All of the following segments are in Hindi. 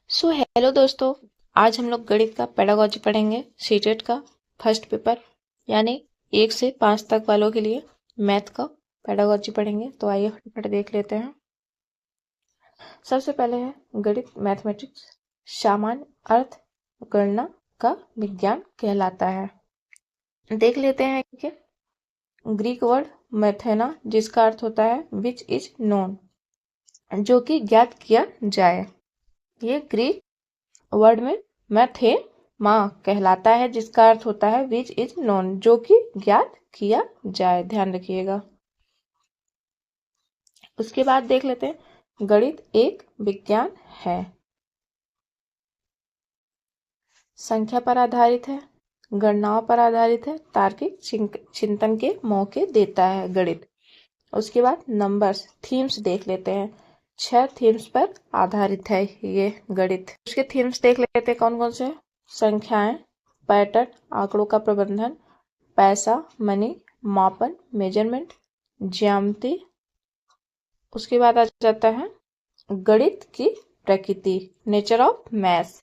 हेलो दोस्तों। आज हम लोग गणित का पेडागोजी पढ़ेंगे। सीटेट का फर्स्ट पेपर यानी 1 से 5 तक वालों के लिए मैथ का पेडागोजी पढ़ेंगे। तो आइए फटाफट देख लेते हैं। सबसे पहले है गणित मैथमेटिक्स, सामान्य अर्थ गणना का विज्ञान कहलाता है। देख लेते हैं कि ग्रीक वर्ड मैथेना, जिसका अर्थ होता है विच इज नोन, जो कि ज्ञात किया जाए। ये ग्रीक वर्ड में मैथेमा कहलाता है, जिसका अर्थ होता है विच इज नोन, जो कि ज्ञात किया जाए। ध्यान रखिएगा। उसके बाद देख लेते हैं गणित एक विज्ञान है, संख्या पर आधारित है, गणनाओं पर आधारित है, तार्किक चिंतन के मौके देता है गणित। उसके बाद नंबर्स थीम्स देख लेते हैं। 6 थीम्स पर आधारित है ये गणित। उसके थीम्स देख लेते हैं कौन कौन से। संख्याएं, पैटर्न, आंकड़ों का प्रबंधन, पैसा मनी, मापन मेजरमेंट, ज्यामिति। उसके बाद आ जाता है गणित की प्रकृति, नेचर ऑफ मैथ्स,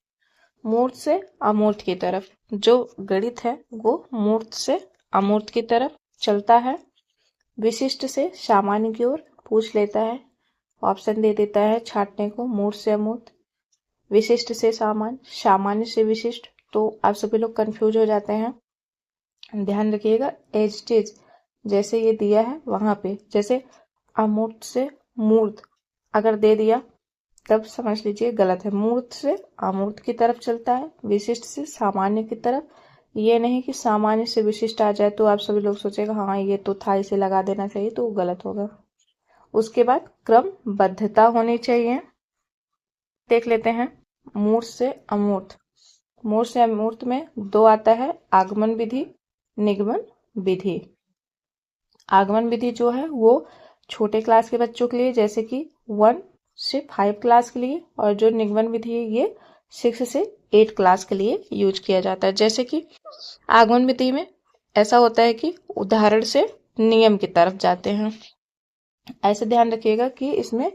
मूर्त से अमूर्त की तरफ। जो गणित है वो मूर्त से अमूर्त की तरफ चलता है। विशिष्ट से सामान्य की ओर पूछ लेता है, ऑप्शन दे देता है छांटने को, मूर्त से अमूर्त, विशिष्ट से सामान्य, सामान्य से विशिष्ट। तो आप सभी लोग कंफ्यूज हो जाते हैं। ध्यान रखिएगा, एज इट इज जैसे ये दिया है वहां पे, जैसे अमूर्त से मूर्त अगर दे दिया तब समझ लीजिए गलत है। मूर्त से अमूर्त की तरफ चलता है, विशिष्ट से सामान्य की तरफ। ये नहीं कि सामान्य से विशिष्ट आ जाए तो आप सभी लोग सोचेगा हाँ ये तो था, इसे लगा देना चाहिए, तो गलत होगा। उसके बाद क्रमबद्धता होनी चाहिए। देख लेते हैं मूर्त से अमूर्त। मूर्त से अमूर्त में दो आता है, आगमन विधि, निगमन विधि। आगमन विधि जो है वो छोटे क्लास के बच्चों के लिए, जैसे कि 1 से 5 क्लास के लिए, और जो निगमन विधि है ये 6 से 8 क्लास के लिए यूज किया जाता है। जैसे कि आगमन विधि में ऐसा होता है कि उदाहरण से नियम की तरफ जाते हैं। ऐसे ध्यान रखिएगा कि इसमें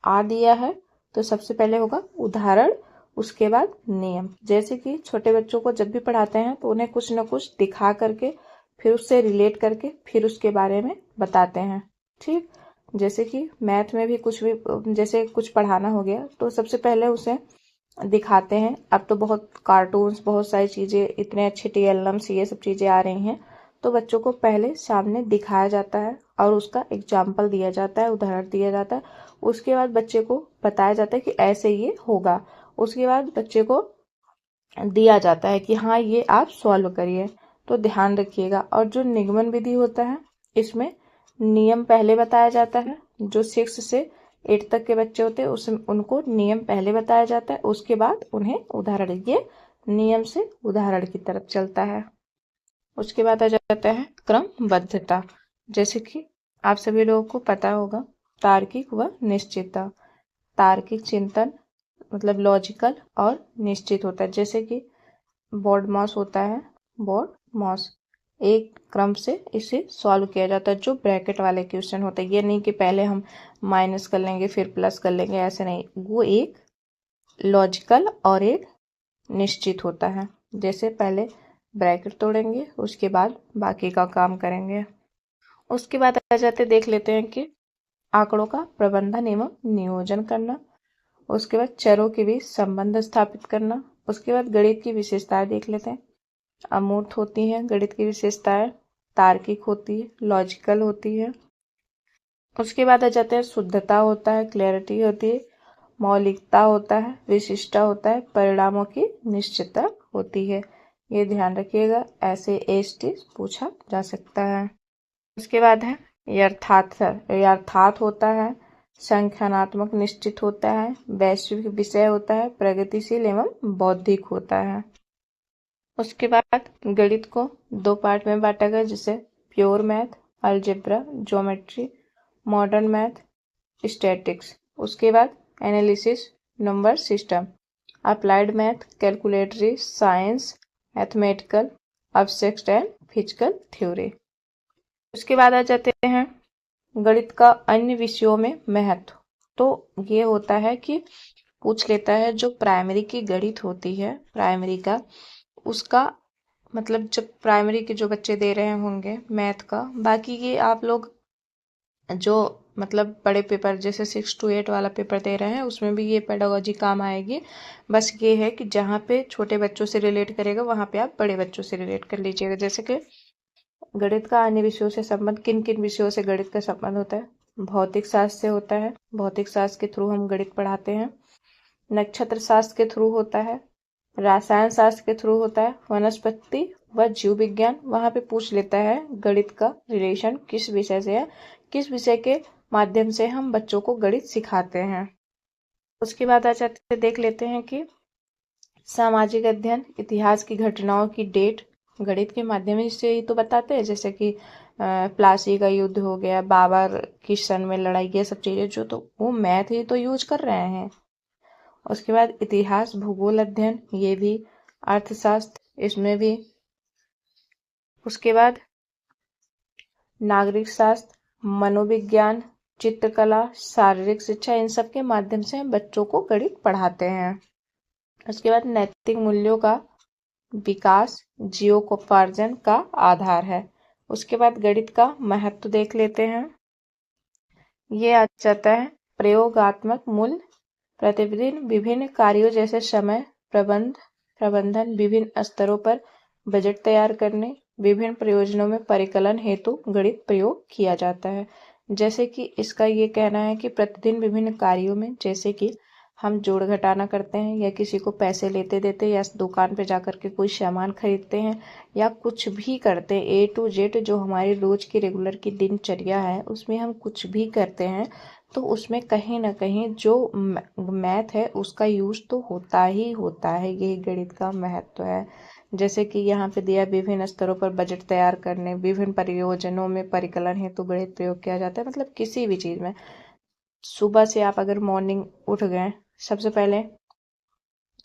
आ दिया है तो सबसे पहले होगा उदाहरण, उसके बाद नियम। जैसे कि छोटे बच्चों को जब भी पढ़ाते हैं तो उन्हें कुछ न कुछ दिखा करके, फिर उससे रिलेट करके, फिर उसके बारे में बताते हैं। ठीक, जैसे कि मैथ में भी कुछ भी, जैसे कुछ पढ़ाना हो गया तो सबसे पहले उसे दिखाते हैं। अब तो बहुत कार्टून्स, बहुत सारी चीजें, इतने अच्छे टीएलएम्स, ये सब चीजें आ रही हैं, तो बच्चों को पहले सामने दिखाया जाता है और उसका एग्जाम्पल दिया जाता है, उदाहरण दिया जाता है। उसके बाद बच्चे को बताया जाता है कि ऐसे ये होगा। उसके बाद बच्चे को दिया जाता है कि हाँ ये आप सॉल्व करिए। तो ध्यान रखिएगा। और जो निगमन विधि होता है इसमें नियम पहले बताया जाता है। जो 6 से 8 तक के बच्चे होते हैं उसमें उनको नियम पहले बताया जाता है, उसके बाद उन्हें उदाहरण, ये नियम से उदाहरण की तरफ चलता है। उसके बाद आ जाता है क्रमबद्धता। जैसे कि आप सभी लोगों को पता होगा, तार्किक व निश्चितता। तार्किक चिंतन मतलब लॉजिकल और निश्चित होता है। जैसे कि बोर्ड मॉस होता है, बोर्ड मॉस एक क्रम से इसे सॉल्व किया जाता है। जो ब्रैकेट वाले क्वेश्चन होते हैं, ये नहीं कि पहले हम माइनस कर लेंगे फिर प्लस कर लेंगे, ऐसे नहीं। वो एक लॉजिकल और एक निश्चित होता है। जैसे पहले ब्रैकेट तोड़ेंगे, उसके बाद बाकी का काम करेंगे। उसके बाद आ जाते देख लेते हैं कि आंकड़ों का प्रबंधन एवं नियोजन करना। उसके बाद चरों के बीच संबंध स्थापित करना। उसके बाद गणित की विशेषताएं देख लेते हैं। अमूर्त होती हैं गणित की विशेषताएं, तार्किक होती है, लॉजिकल होती है। उसके बाद आ जाते हैं शुद्धता होता है, क्लैरिटी होती है, मौलिकता होता है, विशिष्टता होता है, परिणामों की निश्चितता होती है। ये ध्यान रखिएगा, ऐसे एसटी पूछा जा सकता है। उसके बाद है यथार्थ होता है, संख्यानात्मक निश्चित होता है, वैश्विक विषय होता है, प्रगतिशील एवं बौद्धिक होता है। उसके बाद गणित को 2 पार्ट में बांटा गया, जिसे pure math, algebra, geometry, modern math, statics. उसके बाद analysis, number system, applied math, calculatory science, mathematical, abstract and physical theory. उसके बाद आ जाते हैं गणित का अन्य विषयों में महत्व। तो ये होता है कि पूछ लेता है जो प्राइमरी की गणित होती है, प्राइमरी का उसका मतलब जब प्राइमरी के जो बच्चे दे रहे होंगे मैथ का, बाकी ये आप लोग जो मतलब बड़े पेपर जैसे 6 to 8 वाला पेपर दे रहे हैं उसमें भी ये पेडागोजी काम आएगी। बस ये है कि जहाँ पे छोटे बच्चों से रिलेट करेगा वहाँ पे आप बड़े बच्चों से रिलेट कर लीजिएगा। जैसे कि गणित का अन्य विषयों से संबंध, किन किन विषयों से गणित का संबंध होता है? भौतिक शास्त्र से होता है, भौतिक शास्त्र के थ्रू हम गणित पढ़ाते हैं। नक्षत्र शास्त्र के थ्रू होता है, रसायन शास्त्र के थ्रू होता है, वनस्पति व जीव विज्ञान, वहां पे पूछ लेता है गणित का रिलेशन किस विषय से है, किस विषय के माध्यम से हम बच्चों को गणित सिखाते हैं। उसके बाद आ जाते देख लेते हैं कि सामाजिक अध्ययन, इतिहास की घटनाओं की डेट गणित के माध्यम से ही तो बताते हैं। जैसे कि प्लासी का युद्ध हो गया, बाबर की सन में लड़ाई, ये सब चीजें जो तो वो मैथ ही तो यूज कर रहे हैं। उसके बाद इतिहास, भूगोल अध्ययन, ये भी अर्थशास्त्र, इसमें भी। उसके बाद नागरिक शास्त्र, मनोविज्ञान, चित्रकला, शारीरिक शिक्षा, इन सब के माध्यम से हम बच्चों को गणित पढ़ाते हैं। उसके बाद नैतिक मूल्यों का विकास जीवकोपार्जन का आधार है। उसके बाद गणित का महत्व देख लेते हैं। ये आ जाता है प्रयोगात्मक मूल्य, प्रतिदिन विभिन्न कार्यों जैसे समय प्रबंधन, विभिन्न स्तरों पर बजट तैयार करने, विभिन्न प्रयोजनों में परिकलन हेतु गणित प्रयोग किया जाता है। जैसे कि इसका ये कहना है कि प्रतिदिन विभिन्न कार्यों में, जैसे कि हम जोड़ घटाना करते हैं या किसी को पैसे लेते देते या दुकान पे जाकर के कोई सामान खरीदते हैं या कुछ भी करते हैं, A to Z जो हमारी रोज की रेगुलर की दिनचर्या है उसमें हम कुछ भी करते हैं तो उसमें कहीं ना कहीं जो मैथ है उसका यूज तो होता ही होता है। यही गणित का महत्व है। जैसे कि यहाँ पे दिया विभिन्न स्तरों पर बजट तैयार करने, विभिन्न परियोजनों में परिकलन हेतु गणित प्रयोग किया जाता है। मतलब किसी भी चीज में सुबह से आप अगर मॉर्निंग उठ गए, सबसे पहले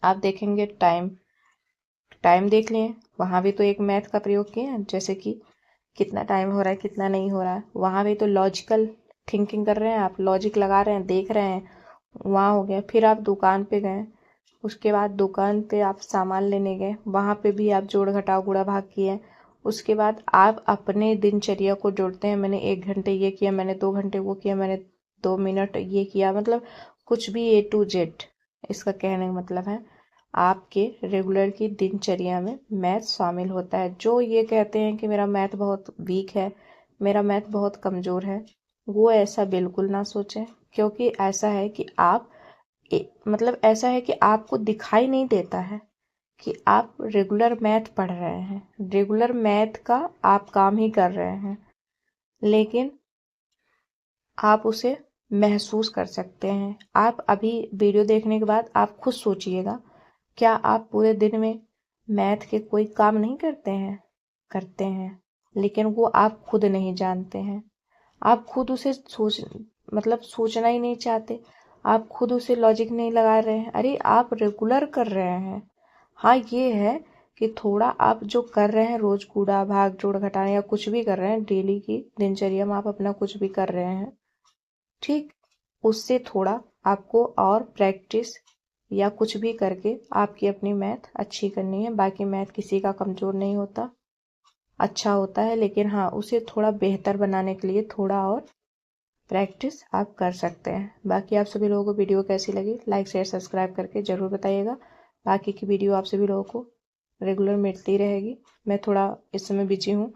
आप देखेंगे टाइम देख लिए, वहां भी तो एक मैथ का प्रयोग किए हैं। जैसे कि कितना टाइम हो रहा है, कितना नहीं हो रहा है, वहां भी तो लॉजिकल थिंकिंग कर रहे हैं, आप लॉजिक लगा रहे हैं, देख रहे हैं, वहां हो गया। फिर आप दुकान पे गए, उसके बाद दुकान पे आप सामान लेने गए, वहां पे भी आप जोड़ घटाव गुणा भाग किए। उसके बाद आप अपने दिनचर्या को जोड़ते हैं, मैंने 1 घंटे ये किया, मैंने 2 घंटे वो किया, मैंने 2 मिनट ये किया। मतलब कुछ भी A to Z, इसका कहने का मतलब है आपके रेगुलर की दिनचर्या में मैथ शामिल होता है। जो ये कहते हैं कि मेरा मैथ बहुत वीक है, मेरा मैथ बहुत कमजोर है, वो ऐसा बिल्कुल ना सोचें। क्योंकि ऐसा है कि आप मतलब ऐसा है कि आपको दिखाई नहीं देता है कि आप रेगुलर मैथ पढ़ रहे हैं, रेगुलर मैथ का आप काम ही कर रहे हैं, लेकिन आप उसे महसूस कर सकते हैं। आप अभी वीडियो देखने के बाद आप खुद सोचिएगा, क्या आप पूरे दिन में मैथ के कोई काम नहीं करते हैं? करते हैं, लेकिन वो आप खुद नहीं जानते हैं। आप खुद उसे सोचना ही नहीं चाहते, आप खुद उसे लॉजिक नहीं लगा रहे हैं। अरे आप रेगुलर कर रहे हैं। हाँ ये है कि थोड़ा आप जो कर रहे हैं रोज कूड़ा भाग जोड़ घटाना या कुछ भी कर रहे हैं डेली की दिनचर्या में, आप अपना कुछ भी कर रहे हैं, ठीक, उससे थोड़ा आपको और प्रैक्टिस या कुछ भी करके आपकी अपनी मैथ अच्छी करनी है। बाकी मैथ किसी का कमजोर नहीं होता, अच्छा होता है, लेकिन हाँ उसे थोड़ा बेहतर बनाने के लिए थोड़ा और प्रैक्टिस आप कर सकते हैं। बाकी आप सभी लोगों को वीडियो कैसी लगी लाइक शेयर सब्सक्राइब करके ज़रूर बताइएगा। बाकी की वीडियो आप सभी लोगों को रेगुलर मिलती रहेगी। मैं थोड़ा इस समय बिजी हूँ,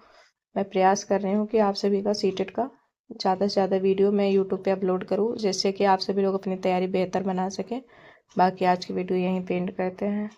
मैं प्रयास कर रही हूँ कि आप सभी का सीटेट का ज़्यादा से ज़्यादा वीडियो मैं यूट्यूब पे अपलोड करूँ, जिससे कि आप सभी लोग अपनी तैयारी बेहतर बना सकें। बाकी आज की वीडियो यहीं पे एंड करते हैं।